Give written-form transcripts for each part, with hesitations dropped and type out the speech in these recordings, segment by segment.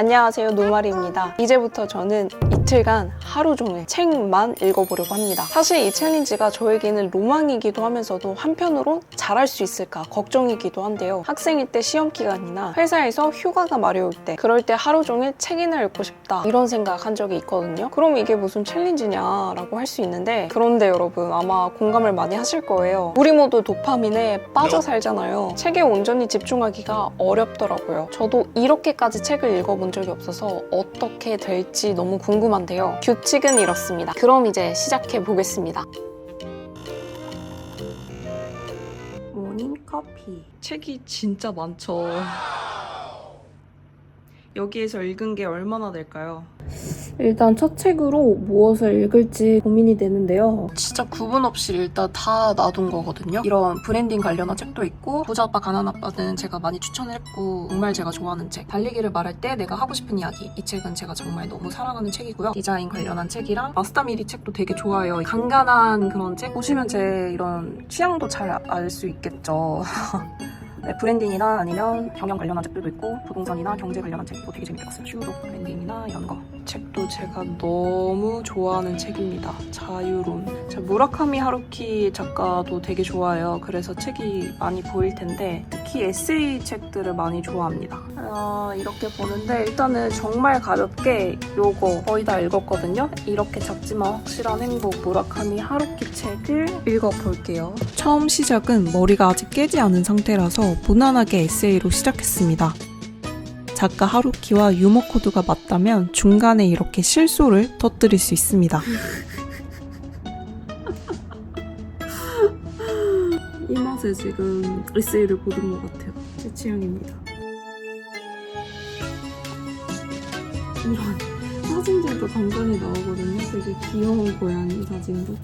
안녕하세요, 노마리입니다. 이제부터 저는 이틀간 하루 종일 책만 읽어보려고 합니다. 사실 이 챌린지가 저에게는 로망이기도 하면서도 한편으론 잘할 수 있을까 걱정이기도 한데요. 학생일 때 시험 기간이나 회사에서 휴가가 마려울 때 그럴 때 하루 종일 책이나 읽고 싶다 이런 생각한 적이 있거든요. 그럼 이게 무슨 챌린지냐라고 할 수 있는데 그런데 여러분 아마 공감을 많이 하실 거예요. 우리 모두 도파민에 빠져 살잖아요. 책에 온전히 집중하기가 어렵더라고요. 저도 이렇게까지 책을 읽어본 적이 없어서 어떻게 될지 너무 궁금한데요. 규칙은 이렇습니다. 그럼 이제 시작해 보겠습니다. 모닝 커피. 책이 진짜 많죠. 여기에서 읽은 게 얼마나 될까요? 일단 첫 책으로 무엇을 읽을지 고민이 되는데요. 진짜 구분 없이 일단 다 놔둔 거거든요. 이런 브랜딩 관련한 책도 있고 부자 아빠 가난 아빠는 제가 많이 추천을 했고 정말 제가 좋아하는 책 달리기를 말할 때 내가 하고 싶은 이야기 이 책은 제가 정말 너무 사랑하는 책이고요. 디자인 관련한 책이랑 마스타미리 책도 되게 좋아요. 간간한 그런 책 보시면 제 이런 취향도 잘 알 수 있겠죠. 네, 브랜딩이나 아니면 경영 관련한 책들도 있고 부동산이나 경제 관련한 책도 되게 재밌게 봤어요. 휴록 브랜딩이나 이런 거. 책도 제가 너무 좋아하는 책입니다. 자유론. 제가 무라카미 하루키 작가도 되게 좋아해요. 그래서 책이 많이 보일 텐데 특히 에세이 책들을 많이 좋아합니다. 이렇게 보는데 일단은 정말 가볍게 요거 거의 다 읽었거든요. 이렇게 작지만 확실한 행복 무라카미 하루키 책을 읽어볼게요. 처음 시작은 머리가 아직 깨지 않은 상태라서 무난하게 에세이로 시작했습니다. 작가 하루키와 유머 코드가 맞다면 중간에 이렇게 실소를 터뜨릴 수 있습니다. 이 맛에 지금 에세이를 보는 것 같아요. 제 취향입니다. 이런 사진들도 간간히 나오거든요. 되게 귀여운 고양이 사진도.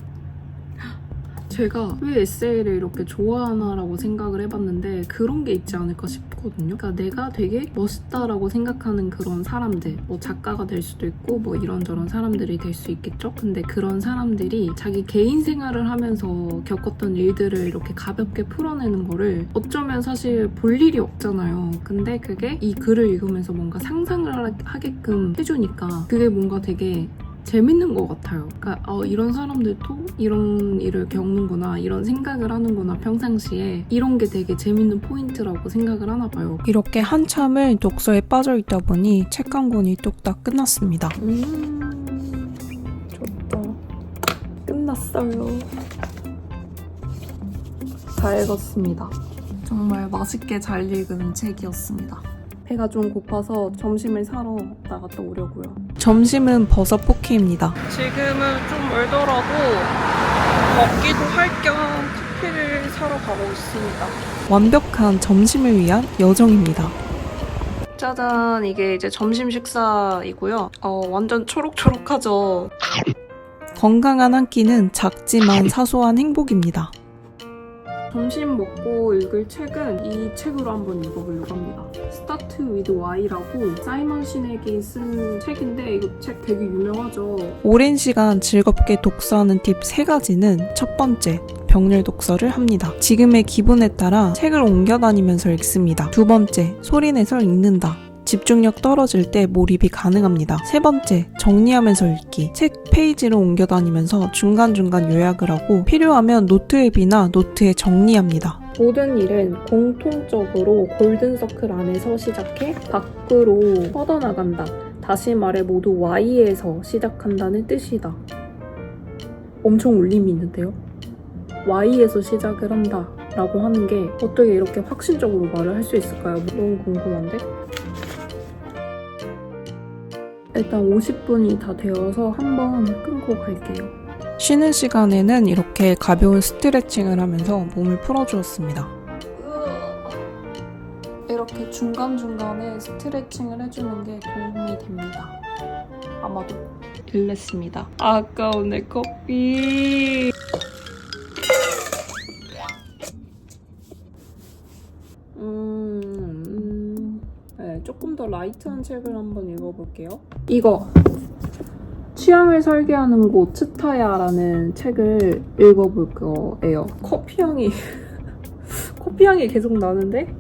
제가 왜 에세이를 이렇게 좋아하나라고 생각을 해봤는데 그런 게 있지 않을까 싶거든요. 그러니까 내가 되게 멋있다라고 생각하는 그런 사람들, 뭐 작가가 될 수도 있고 뭐 이런저런 사람들이 될 수 있겠죠. 근데 그런 사람들이 자기 개인 생활을 하면서 겪었던 일들을 이렇게 가볍게 풀어내는 거를 어쩌면 사실 볼 일이 없잖아요. 근데 그게 이 글을 읽으면서 뭔가 상상을 하게끔 해주니까 그게 뭔가 되게 재밌는 것 같아요. 그러니까 이런 사람들도 이런 일을 겪는구나, 이런 생각을 하는구나, 평상시에 이런 게 되게 재밌는 포인트라고 생각을 하나 봐요. 이렇게 한참을 독서에 빠져 있다 보니 책 한 권이 뚝딱 끝났습니다. 좋다. 끝났어요. 다 읽었습니다. 정말 맛있게 잘 읽은 책이었습니다. 배가 좀 고파서 점심을 사러 나갔다 오려고요. 점심은 버섯 포케입니다. 지금은 좀 멀더라도 먹기도 할 겸 커피를 사러 가고 있습니다. 완벽한 점심을 위한 여정입니다. 짜잔, 이게 이제 점심 식사이고요. 완전 초록초록하죠. 건강한 한 끼는 작지만 사소한 행복입니다. 점심 먹고 읽을 책은 이 책으로 한번 읽어보려고 합니다. Start with Why라고 사이먼 시넥이 쓴 책인데 이거 책 되게 유명하죠. 오랜 시간 즐겁게 독서하는 팁 3가지는 첫 번째, 병렬 독서를 합니다. 지금의 기분에 따라 책을 옮겨 다니면서 읽습니다. 두 번째, 소리내서 읽는다. 집중력 떨어질 때 몰입이 가능합니다. 세 번째, 정리하면서 읽기. 책 페이지를 옮겨 다니면서 중간중간 요약을 하고 필요하면 노트 앱이나 노트에 정리합니다. 모든 일은 공통적으로 골든서클 안에서 시작해 밖으로 뻗어나간다. 다시 말해 모두 Y에서 시작한다는 뜻이다. 엄청 울림이 있는데요? Y에서 시작을 한다 라고 하는 게 어떻게 이렇게 확신적으로 말을 할 수 있을까요? 너무 궁금한데? 일단 50분이 다 되어서 한번 끊고 갈게요. 쉬는 시간에는 이렇게 가벼운 스트레칭을 하면서 몸을 풀어주었습니다. 이렇게 중간중간에 스트레칭을 해주는 게 도움이 됩니다. 아마도 일냈습니다. 아까운 내 커피. 조금 더 라이트한 책을 한번 읽어볼게요. 이거 취향을 설계하는 곳 츠타야라는 책을 읽어볼 거예요. 커피향이 계속 나는데?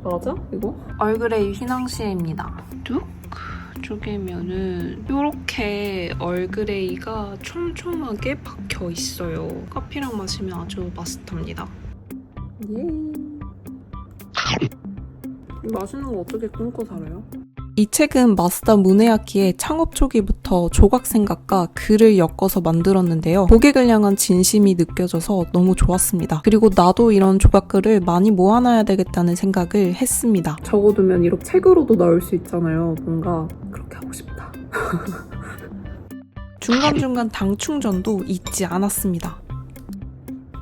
맞아? 이거? 얼그레이 휘낭시에입니다. 뚝 쪼개면은 이렇게 얼그레이가 촘촘하게 박혀 있어요. 커피랑 마시면 아주 맛있답니다. 예. 맛있는 거 어떻게 끊고 살아요? 이 책은 마스다 무네아키의 창업 초기부터 조각 생각과 글을 엮어서 만들었는데요. 고객을 향한 진심이 느껴져서 너무 좋았습니다. 그리고 나도 이런 조각글을 많이 모아놔야 되겠다는 생각을 했습니다. 적어두면 이렇게 책으로도 나올 수 있잖아요. 뭔가 그렇게 하고 싶다. 중간중간 당 충전도 잊지 않았습니다.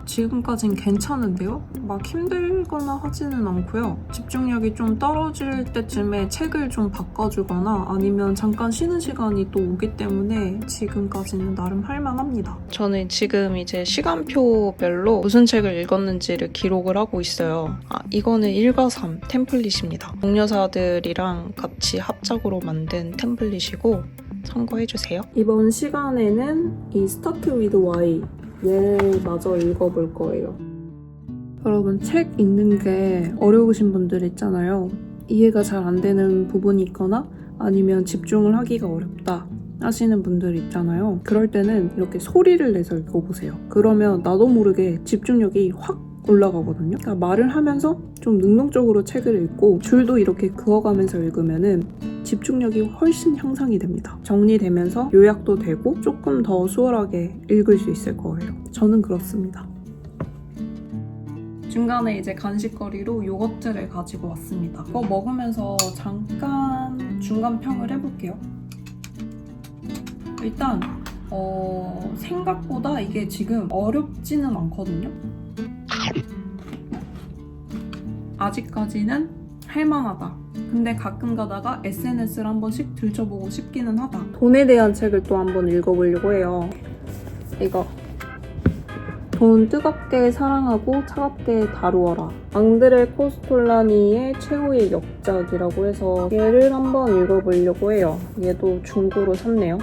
지금까진 괜찮은데요? 막 힘들거나 하지는 않고요. 집중력이 좀 떨어질 때쯤에 책을 좀 바꿔주거나 아니면 잠깐 쉬는 시간이 또 오기 때문에 지금까지는 나름 할만합니다. 저는 지금 이제 시간표별로 무슨 책을 읽었는지를 기록을 하고 있어요. 이거는 1과 3 템플릿입니다. 동료사들이랑 같이 합작으로 만든 템플릿이고 참고해주세요. 이번 시간에는 이 Start with Why 얘를 마저 읽어볼 거예요. 여러분, 책 읽는 게 어려우신 분들 있잖아요. 이해가 잘 안 되는 부분이 있거나 아니면 집중을 하기가 어렵다 하시는 분들 있잖아요. 그럴 때는 이렇게 소리를 내서 읽어보세요. 그러면 나도 모르게 집중력이 확 올라가거든요. 그러니까 말을 하면서 좀 능동적으로 책을 읽고 줄도 이렇게 그어가면서 읽으면은 집중력이 훨씬 향상이 됩니다. 정리되면서 요약도 되고 조금 더 수월하게 읽을 수 있을 거예요. 저는 그렇습니다. 중간에 이제 간식거리로 요거트를 가지고 왔습니다. 이거 먹으면서 잠깐 중간평을 해볼게요. 일단 생각보다 이게 지금 어렵지는 않거든요. 아직까지는 할만하다. 근데 가끔 가다가 SNS를 한 번씩 들춰보고 싶기는 하다. 돈에 대한 책을 또 한번 읽어보려고 해요. 이거. 돈 뜨겁게 사랑하고 차갑게 다루어라. 앙드레 코스톨라니의 최후의 역작이라고 해서 얘를 한번 읽어보려고 해요. 얘도 중고로 샀네요.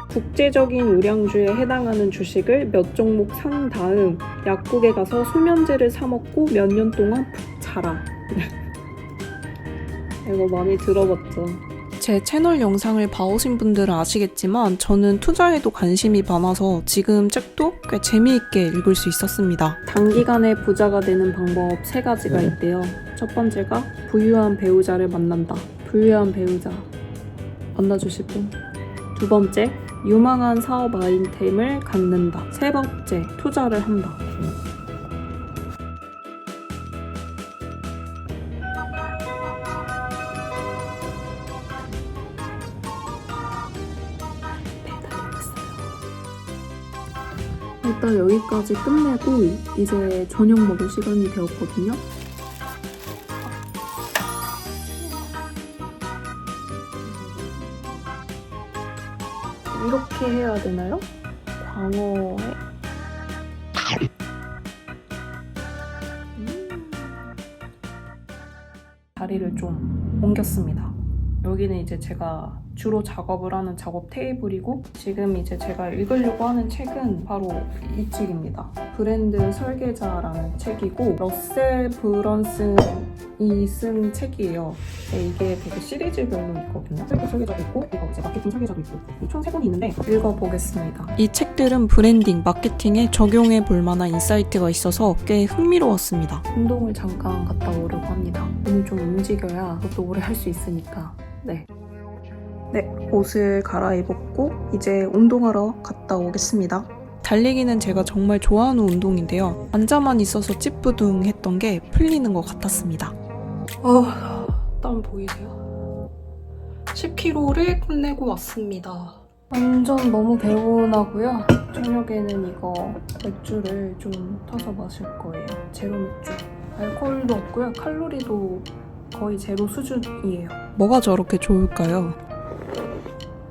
국제적인 요량주에 해당하는 주식을 몇 종목 산 다음 약국에 가서 수면제를 사 먹고 몇 년 동안 푹 자라. 이거 많이 들어봤죠. 제 채널 영상을 봐오신 분들은 아시겠지만 저는 투자에도 관심이 많아서 지금 책도 꽤 재미있게 읽을 수 있었습니다. 단기간에 부자가 되는 방법 3가지가 있대요. 첫 번째가 부유한 배우자를 만난다. 부유한 배우자 만나주실 분. 두 번째, 유망한 사업 아이템을 갖는다. 세 번째, 투자를 한다. 일단 여기까지 끝내고 이제 저녁 먹을 시간이 되었거든요. 이렇게 해야 되나요? 광어에 자리를 좀 옮겼습니다. 여기는 이제 제가 주로 작업을 하는 작업 테이블이고 지금 이제 제가 읽으려고 하는 책은 바로 이 책입니다. 브랜드 설계자라는 책이고 러셀 브런슨이 쓴 책이에요. 네, 이게 되게 시리즈별로 있거든요. 설계자도 있고 그리고 이제 마케팅 설계자도 있고 총 3권이 있는데 읽어보겠습니다. 이 책들은 브랜딩, 마케팅에 적용해 볼 만한 인사이트가 있어서 꽤 흥미로웠습니다. 운동을 잠깐 갔다 오려고 합니다. 오늘 좀 움직여야 그것도 오래 할 수 있으니까. 네, 옷을 갈아입었고 이제 운동하러 갔다 오겠습니다. 달리기는 제가 정말 좋아하는 운동인데요. 앉아만 있어서 찌뿌둥했던 게 풀리는 것 같았습니다. 땀 보이세요? 10km를 끝내고 왔습니다. 완전 너무 개운하고요. 저녁에는 이거 맥주를 좀 타서 마실 거예요. 제로 맥주. 알코올도 없고요. 칼로리도 거의 제로 수준이에요. 뭐가 저렇게 좋을까요?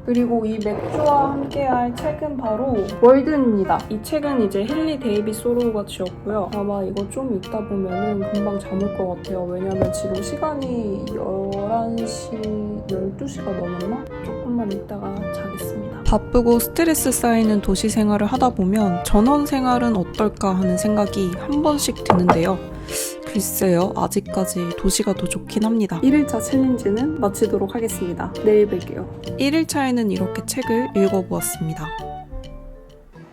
그리고 이 맥주와 함께할 책은 바로 월든입니다. 이 책은 이제 헨리 데이빗 소로우가 지었고요. 아마 이거 좀 읽다 보면은 금방 잠올 것 같아요. 왜냐면 지금 시간이 11시, 12시가 넘었나? 조금만 읽다가 자겠습니다. 바쁘고 스트레스 쌓이는 도시 생활을 하다 보면 전원 생활은 어떨까 하는 생각이 한 번씩 드는데요. 글쎄요, 아직까지 도시가 더 좋긴 합니다. 1일차 챌린지는 마치도록 하겠습니다. 내일 뵐게요. 1일차에는 이렇게 책을 읽어보았습니다.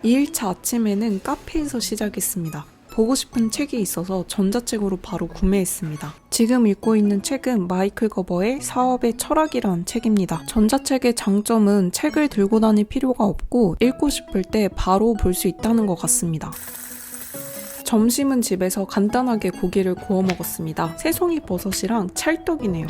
2일차 아침에는 카페에서 시작했습니다. 보고 싶은 책이 있어서 전자책으로 바로 구매했습니다. 지금 읽고 있는 책은 마이클 거버의 사업의 철학이란 책입니다. 전자책의 장점은 책을 들고 다닐 필요가 없고 읽고 싶을 때 바로 볼 수 있다는 것 같습니다. 점심은 집에서 간단하게 고기를 구워 먹었습니다. 새송이 버섯이랑 찰떡이네요.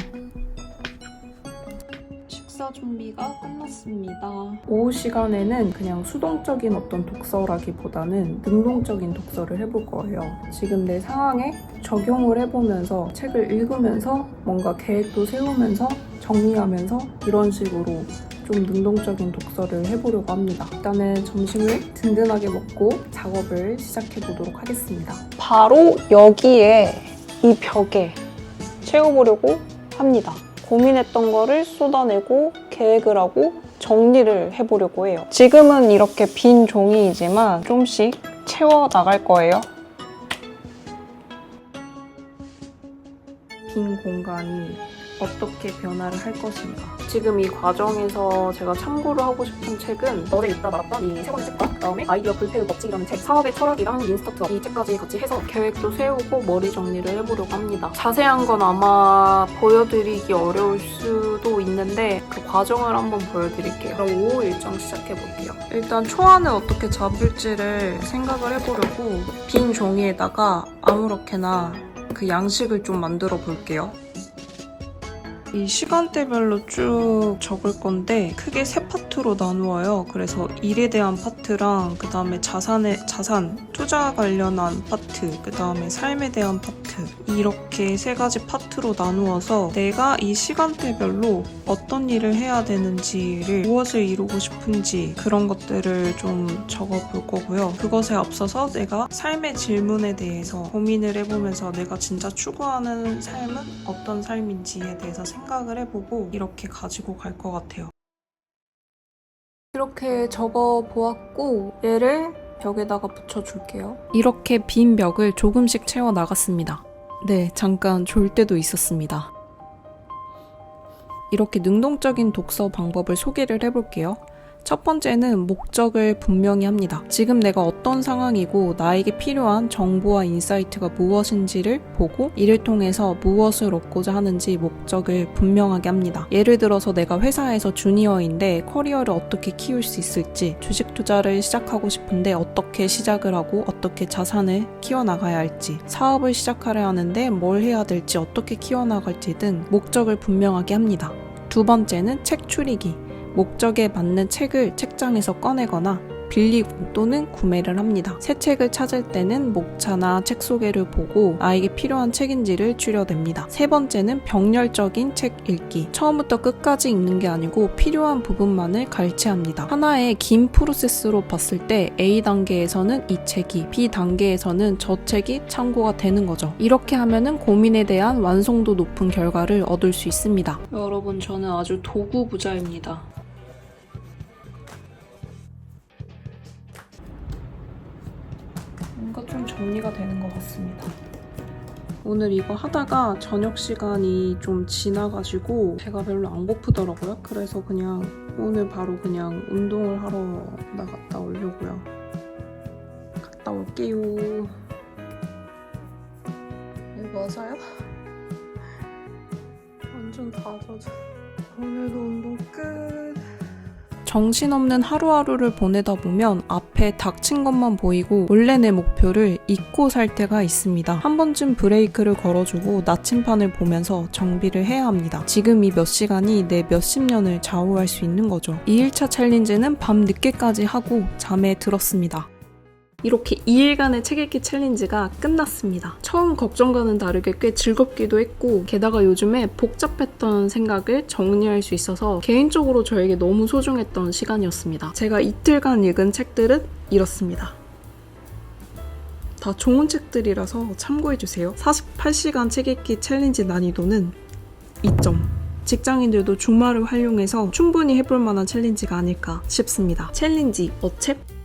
식사 준비가 끝났습니다. 오후 시간에는 그냥 수동적인 어떤 독서라기보다는 능동적인 독서를 해볼 거예요. 지금 내 상황에 적용을 해보면서 책을 읽으면서 뭔가 계획도 세우면서 정리하면서 이런 식으로 좀 능동적인 독서를 해보려고 합니다. 일단은 점심을 든든하게 먹고 작업을 시작해보도록 하겠습니다. 바로 여기에 이 벽에 채워보려고 합니다. 고민했던 거를 쏟아내고 계획을 하고 정리를 해보려고 해요. 지금은 이렇게 빈 종이이지만 좀씩 채워 나갈 거예요. 빈 공간이 어떻게 변화를 할 것인가. 지금 이 과정에서 제가 참고를 하고 싶은 책은 어제 읽다 말았던 이 세 번째 책과 그다음에 아이디어 불패의 법칙이라는 책, 사업의 철학이랑 린스타트업 이 책까지 같이 해서 계획도 세우고 머리 정리를 해보려고 합니다. 자세한 건 아마 보여드리기 어려울 수도 있는데 그 과정을 한번 보여드릴게요. 그럼 오후 일정 시작해볼게요. 일단 초안을 어떻게 잡을지를 생각을 해보려고 빈 종이에다가 아무렇게나 그 양식을 좀 만들어 볼게요. 이 시간대별로 쭉 적을 건데 크게 세 파트로 나누어요. 그래서 일에 대한 파트랑 그 다음에 자산, 투자 관련한 파트, 그 다음에 삶에 대한 파트 이렇게 세 가지 파트로 나누어서 내가 이 시간대별로 어떤 일을 해야 되는지를 무엇을 이루고 싶은지 그런 것들을 좀 적어볼 거고요. 그것에 앞서서 내가 삶의 질문에 대해서 고민을 해보면서 내가 진짜 추구하는 삶은 어떤 삶인지에 대해서 생각을 해보고 이렇게 가지고 갈 것 같아요. 이렇게 적어보았고 얘를 벽에다가 붙여줄게요. 이렇게 빈 벽을 조금씩 채워 나갔습니다. 네, 잠깐 졸 때도 있었습니다. 이렇게 능동적인 독서 방법을 소개를 해볼게요. 첫 번째는 목적을 분명히 합니다. 지금 내가 어떤 상황이고 나에게 필요한 정보와 인사이트가 무엇인지를 보고 이를 통해서 무엇을 얻고자 하는지 목적을 분명하게 합니다. 예를 들어서 내가 회사에서 주니어인데 커리어를 어떻게 키울 수 있을지, 주식 투자를 시작하고 싶은데 어떻게 시작을 하고 어떻게 자산을 키워나가야 할지, 사업을 시작하려 하는데 뭘 해야 될지 어떻게 키워나갈지 등 목적을 분명하게 합니다. 두 번째는 책 추리기. 목적에 맞는 책을 책장에서 꺼내거나 빌리고 또는 구매를 합니다. 새 책을 찾을 때는 목차나 책 소개를 보고 나에게 필요한 책인지를 추려냅니다. 세 번째는 병렬적인 책 읽기. 처음부터 끝까지 읽는 게 아니고 필요한 부분만을 갈취합니다. 하나의 긴 프로세스로 봤을 때 A 단계에서는 이 책이, B 단계에서는 저 책이 참고가 되는 거죠. 이렇게 하면은 고민에 대한 완성도 높은 결과를 얻을 수 있습니다. 여러분, 저는 아주 도구 부자입니다. 뭔가 좀 정리가 되는 것 같습니다. 오늘 이거 하다가 저녁 시간이 좀 지나가지고 배가 별로 안 고프더라고요. 그래서 그냥 오늘 바로 그냥 운동을 하러 나갔다 오려고요. 갔다 올게요. 이거 맞아요? 완전 다 젖어. 오늘도 운동 끝. 정신없는 하루하루를 보내다 보면 앞에 닥친 것만 보이고 원래 내 목표를 잊고 살 때가 있습니다. 한 번쯤 브레이크를 걸어주고 나침판을 보면서 정비를 해야 합니다. 지금 이 몇 시간이 내 몇십 년을 좌우할 수 있는 거죠. 2일차 챌린지는 밤 늦게까지 하고 잠에 들었습니다. 이렇게 2일간의 책 읽기 챌린지가 끝났습니다. 처음 걱정과는 다르게 꽤 즐겁기도 했고 게다가 요즘에 복잡했던 생각을 정리할 수 있어서 개인적으로 저에게 너무 소중했던 시간이었습니다. 제가 이틀간 읽은 책들은 이렇습니다. 다 좋은 책들이라서 참고해주세요. 48시간 책 읽기 챌린지 난이도는 2점. 직장인들도 주말을 활용해서 충분히 해볼 만한 챌린지가 아닐까 싶습니다. 챌린지 어챕?